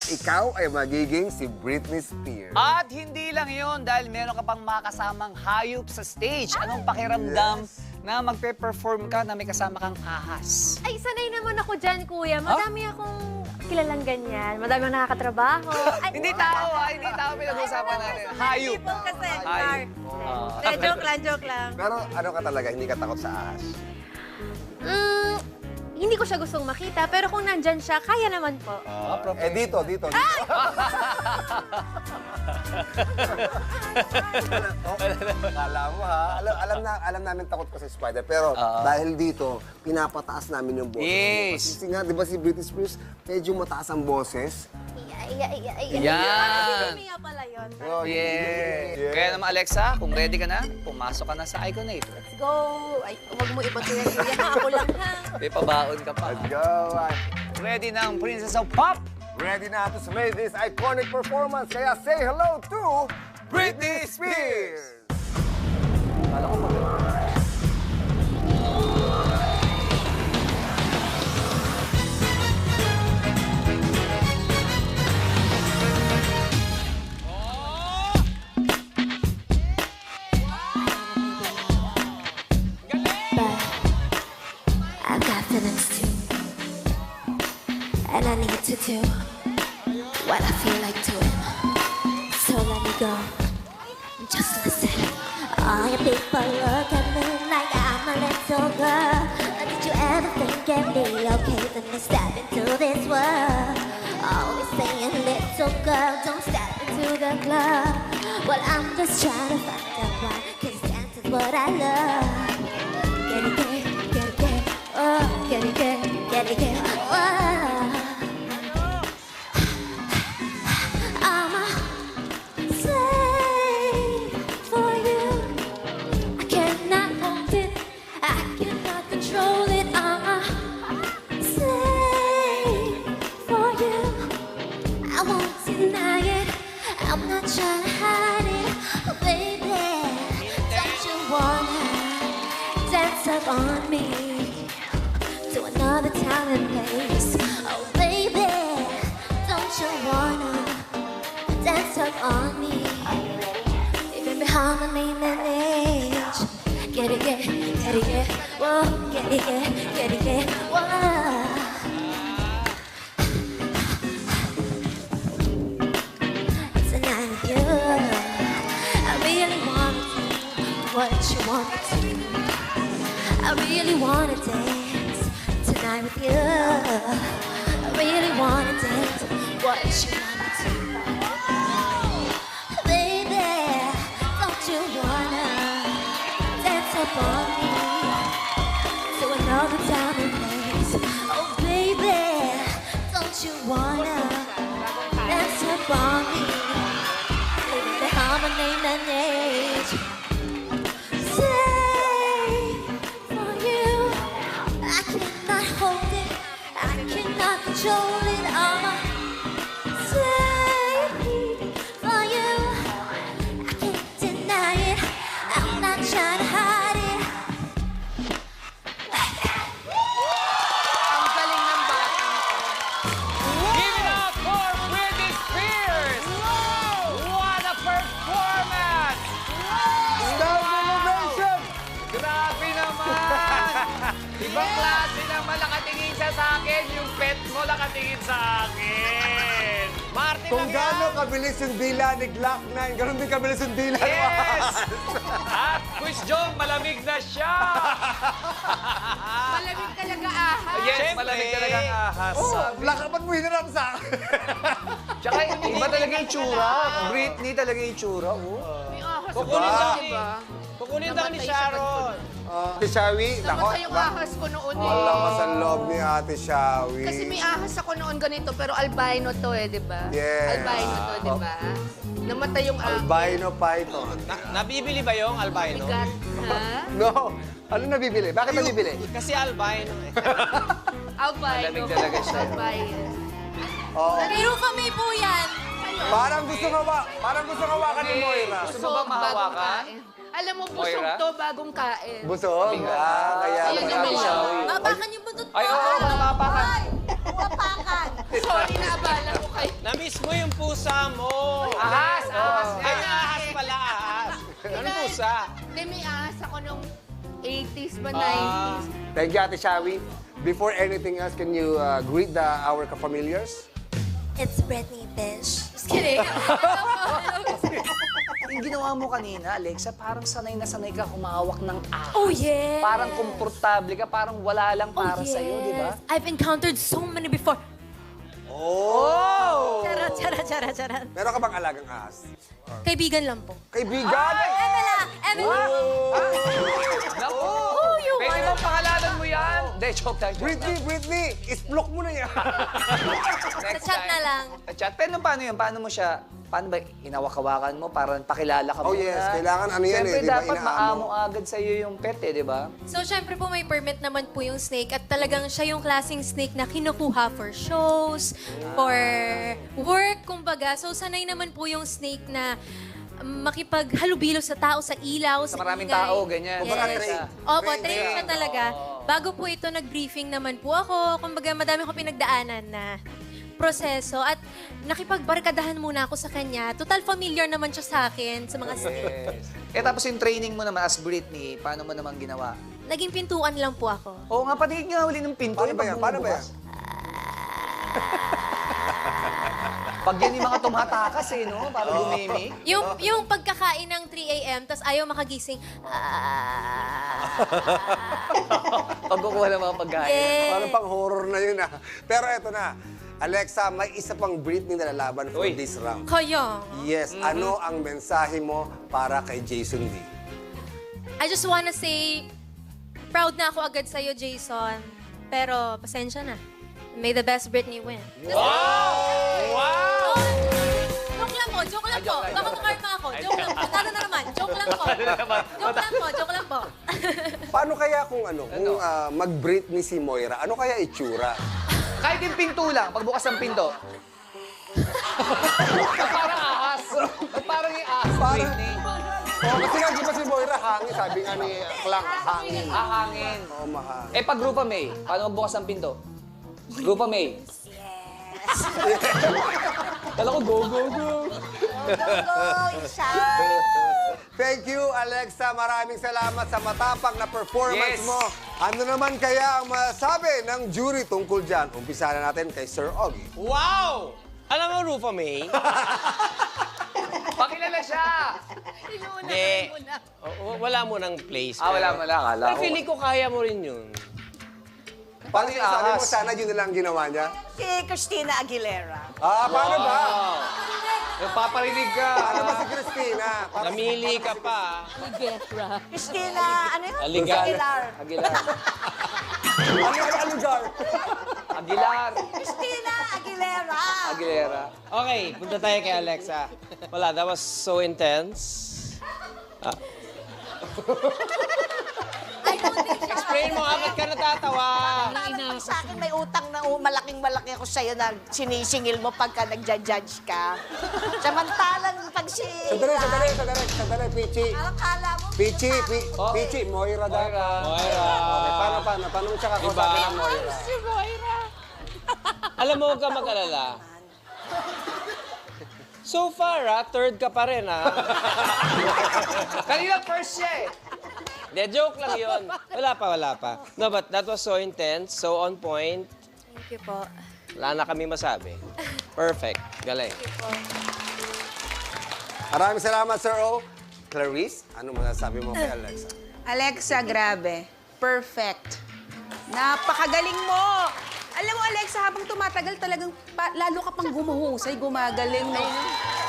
ikaw ay magiging si Britney Spears. At hindi lang yun, dahil meron ka pang makasamang hayop sa stage. Anong pakiramdam na magpe-perform ka na may kasama kang ahas? Ay, sanay naman ako dyan, kuya. Madami akong kilalang ganyan. Madami akong nakakatrabaho. Ay, Hindi tao, hindi tao pinag-usapan natin. Hayop. People kasi, Hayop. joke lang. Pero ano ka talaga, hindi ka takot sa ahas? Hindi ko siya gustong makita, pero kung nandyan siya, kaya naman po. Dito. Kala mo ha, alam namin takot ka sa spider, pero dahil dito, pinapataas namin yung boses. Yes. Kasi nga, di ba si Britney Spears, medyo mataas ang boses. Yan. Mia pala yun. Yeah. Kaya naman, Alexa, kung ready ka na, pumasok ka na sa Iconate. Let's go! Ay, huwag mo ipatuyan, kuya. Ako lang, ha? May pabaon ka pa. Let's go! Ready na ang Princess of Pop? Ready na to submit this iconic performance, kaya say hello to Britney Spears! But I've got feelings too, and I need to do what I feel like doing. So let me go. Just listen. All your people look at me like I'm a little girl. But did you ever think it'd be okay for me to step into this world? Always saying, little girl, don't step into the club. Well, I'm just trying to find out why, 'cause dance is what I love. Get it, oh, get it, oh. I'm a slave for you. I cannot hold it, I cannot control it. I'm a slave for you. I won't deny it, I'm not trying to hide it. Oh, baby, don't you wanna dance up on me to another time and place? Oh, baby, don't you wanna dance up on me? Even behind the name and age. Get it, whoa, get it, whoa. Tonight with you, I really wanna do what you want me to. I really wanna dance tonight with you. I really wanna dance what you want me to. Baby, don't you wanna dance up on me to another time and place? Oh, baby, don't you wanna dance up on me? Living behind my name and age. Control it, I'm a slave for you. I can't deny it, I'm not trying to hide it. Ang galing ng batang to. Give it up for Britney Spears! What a performance! Star Innovation! Grabe naman! Ibang klase naman nakatingin siya sa akin. Yung pet mo nakatingin sa akin. Martin Kung lang gaano yan. kabilis yung dila ni Glock 9, ganun din kabilis yung dila ni Yes! At Quiz Jong, malamig na siya! Malamig talaga ahas. Yes, malamig talaga ang ahas. Glock, ba't mo hinarap sa akin? Tsaka iba talaga yung tsura. Britney talaga yung tsura. Oh. May ahas. Kukunin ba? daw ni, Diba? kukunin daw ni Sharon. Si Shawi, Namatay yung ahas ko noon eh. Wala sa loob ni Ate Shawi. Kasi may ahas ako noon ganito, pero albino to eh, di ba? Yes. Albino to, di ba? Namatay yung ahas. Albino python. Nabibili ba yung albino? Bigat, ha? No. Ano nabibili? Bakit nabibili? Kasi albino eh. Albino. Malamig talaga siya. Albino. Oo. Pero kami po yan. Parang gusto hawakan ni Moira. Gusto mo ba mahawakan? Alam mo, busog Moira? to bagong kain. Busog? Kaya Ayun yung Ate mga. Shawi. Mapakan yung buntot Ay, oo, mapakan. Mapakan. Sorry na abala ko kayo. mismo yung pusa mo. Ahas, ahas. Ay, ahas pala, ahas. Ano pusa? Hindi, may ahas ako nung 80s ba, Ah. 90s. Thank you, Ate Shawi. Before anything else, can you greet our ka-familiars? It's Britney, bitch. Just kidding. Yung ginawa mo kanina, Alexa, parang sanay na sanay ka humawak ng ahas. Oh, yes. Parang komportable ka, parang wala lang para Oh, sa'yo, di ba? I've encountered so many before. Oh! Charot. Meron ka bang alagang ahas? Kaibigan lang po. Kaibigan! Emela! Naku! Oh, you Pwede wanna- bang pangalanan mo yan? Hindi, joke lang. Britney! Isplok mo na yan! Sa chat na lang. Sa chat. Pero paano yun? Paano mo siya, paano ba hinawak-hawakan mo para pakilala ka Oh, muna? yes. Kailangan ano yan Siyempre, eh, di ba? dapat Inaamo. maamo agad sa'yo yung pet eh, di ba? So, syempre po may permit naman po yung snake at talagang siya yung klaseng snake na kinukuha for shows, for work, kumbaga. So, sanay naman po yung snake na makipaghalubilo sa tao, sa ilaw, Sa sa maraming ingay. tao, ganyan. Kumbaga, Yes. train. Opo, Train train siya talaga. Bago po ito, nag-briefing naman po ako. Kumbaga, madami ko pinagdaanan na proseso at nakipagbarkadahan muna ako sa kanya. Total familiar naman siya sa akin, sa mga Yes. Eh tapos yung training mo naman as Britney, paano mo naman ginawa? Naging pintuan lang po ako. Oo nga, patingin nga huli ng pinto. Paano yung ba yan? Paano ba yan? pagbubukas. Pag yan yung mga tumatakas eh, no? Para gumimik. Yung pagkakain ng 3 a.m. tas ayaw makagising. Pag kukuha ng mga pagkain. Yes. Parang pang horror na yun ah. Pero eto na. Alexa, may isa pang Britney na lalaban for Uy. this round. Kaya, Yes, ano ang mensahe mo para kay Jason D? I just wanna say, proud na ako agad sa'yo, Jason. Pero, pasensya na. May the best Britney win. Wow! Joke lang po. Baka makarma ako. Joke lang po. Talo na naman. Joke lang po. Joke lang po. Paano kaya kung mag-Britney si Moira, ano kaya itsura? Kahit yung pinto lang, pagbukas ng pinto. Parang ahas. Parang yung ahas. Parang, kasi nga di ba si Moira hangin, sabi nga ni Clark, hangin. Hahangin. Oo, mahangin. Eh pag Grupa May, paano magbukas ng pinto? Grupa May. Yes. Kala ko go. Go, Isha. Thank you, Alexa. Maraming salamat sa matapang na performance Yes. mo. Ano naman kaya ang masabi ng jury tungkol dyan? Umpisa na natin kay Sir Ogie. Wow! Alam mo, Rufa May? Pakilala siya. Hindi. Wala mo ng place. Wala mo lang. Akala Pero ko. feeling ko kaya mo rin yun. Paano yung sabi mo, ahas. sana yun na lang ginawa niya? Si Christina Aguilera. Paano ba? Napaparinig ka. Paano ba si Christina? Namili ka pa. Christina, ano yun? Aligar. Aguilar. Aguilar. Alugar. Aguilar. Christina Aguilera. Aguilera. Okay, punta tayo kay Alexa. Wala, that was so intense. I don't think siya. Explain mo, bakit ka natatawa? Parang sa akin may utang na malaking-malaki ako sa'yo na sinisingil mo pagka nagja-judge ka. Samantalang pag si... Sandali, Pichi. Parang kala mo... Pichi, Pichi, Moira daw. Moira. Okay, paano mo siya Diba? kakausapin ng Moira? Si Moira. Alam mo, huwag ka mag-alala. So far, third ka pa rin, Kanina first siya eh. De, joke lang yun. Wala pa. No, but that was so intense, so on point. Thank you po. Wala na kami masabi. Perfect. Galing. Maraming salamat, Sir O. Clarice, ano masasabi mo kay Alexa? Alexa, grabe. Perfect. Napakagaling mo. Alam mo, Alexa, habang tumatagal, talagang lalo ka pang gumuhusay, gumagaling. No?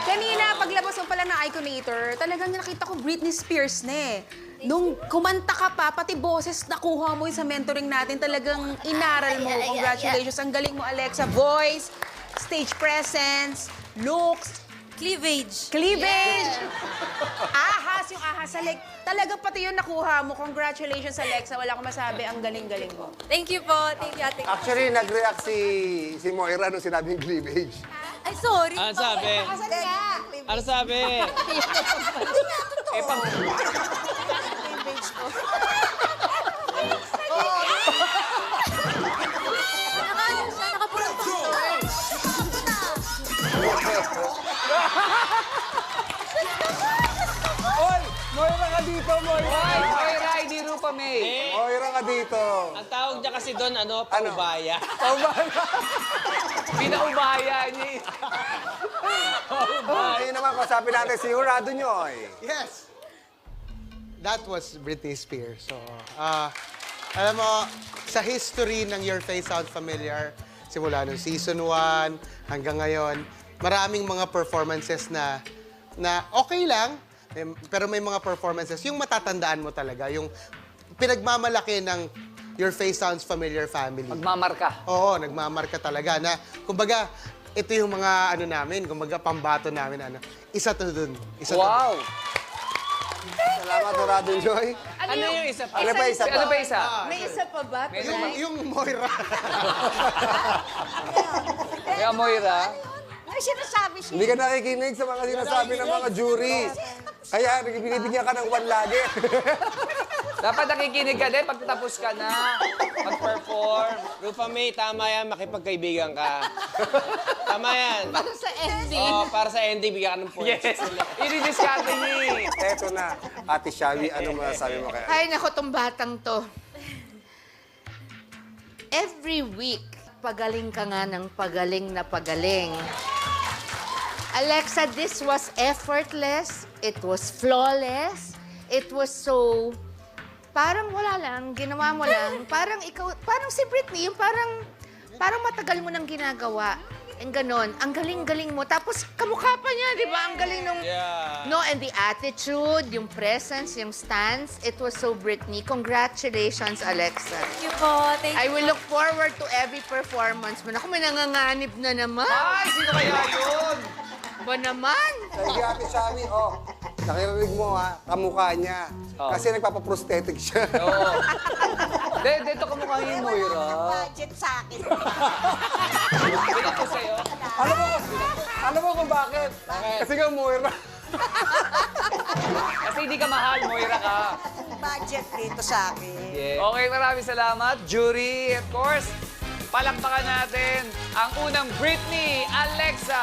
Kanina, paglabas mo pala ng Iconator, talagang nakita ko Britney Spears na eh. Nung kumanta ka pa, pati boses nakuha mo yun sa mentoring natin, talagang inaral mo. Congratulations. Ang galing mo, Alexa. Voice, stage presence, looks, Cleavage. cleavage. Ahas, yung ahas sa leg. Talaga pati yun nakuha mo. Congratulations, Alexa. Wala akong masabi. Ang galing-galing mo. Thank you po. Thank you, ate. Actually, nag-react si Moira nung sinabing cleavage. Ay, sorry. Ano sabi? Asan nga? Ano sabi? Eh, pang... Cleavage ko. Nakaano siya, nakapurang picture. Oy! Moira ka dito, Moira! Hoy, Moira, hindi Rupa May. Moira ka dito. Ang tawag niya kasi doon, paubaya. Pinaubaya niya. Ayun naman, kausapin natin si Jurado Nyoy. Yes. That was Britney Spears. So, alam mo, sa history ng Your Face Sounds Familiar, simula nung season 1 hanggang ngayon, maraming mga performances na okay lang, pero may mga performances, yung matatandaan mo talaga, yung pinagmamalaki ng Your Face Sounds Familiar family. Magmamarka. Oo, nagmamarka talaga na, kumbaga, ito yung mga namin, kumbaga pambato namin, isa to dun. Isa to dun. Wow! Salamat, Jurado Nyoy. Ano yung isa pa? Ano ba isa pa? Ano ba isa? May isa pa ba? Yung Moira. Kaya Moira, May sinasabi siya. Hindi ka nakikinig sa mga sinasabi ng mga jury. Kaya binibigyan ka ng 1 lagi. dapat nakikinig ka din pag tapos ka na. Mag-perform. Rupa May, tama yan, makipagkaibigan ka. Tama yan. Para sa ending. Oo, para sa ending, bigyan ka ng points. Yes. Ini-discarte niya eh. Eto na, Ate Shawi, ano masasabi mo kaya? Ay, nako, tong batang to. Every week, pagaling ka nga ng pagaling na pagaling. Alexa, this was effortless. It was flawless. It was so... Parang wala lang, ginawa mo lang. Parang ikaw, parang si Britney, yung parang matagal mo nang ginagawa. Ang ganon. Ang galing-galing mo. Tapos kamukha pa niya, di ba? Ang galing nung... Yeah. No, and the attitude, yung presence, yung stance, it was so Britney. Congratulations, Alexa. Thank you po. Thank I you will po. look forward to every performance mo. Naku, may nanganganib na naman. Ay, sino kaya yun? Ba naman? Sige, Ate Shawi, nakirinig mo ha, kamukha niya. Kasi nagpapaprosthetic siya. Oo. Dito kamukha yung Moira. Budget sa akin. Pinako sa'yo. Alam mo kung bakit? Kasi nga Moira. Kasi hindi ka mahal, Moira ka. Budget dito sa akin. Okay, maraming salamat. Jury, of course. Palakpakan natin ang unang Britney Alexa.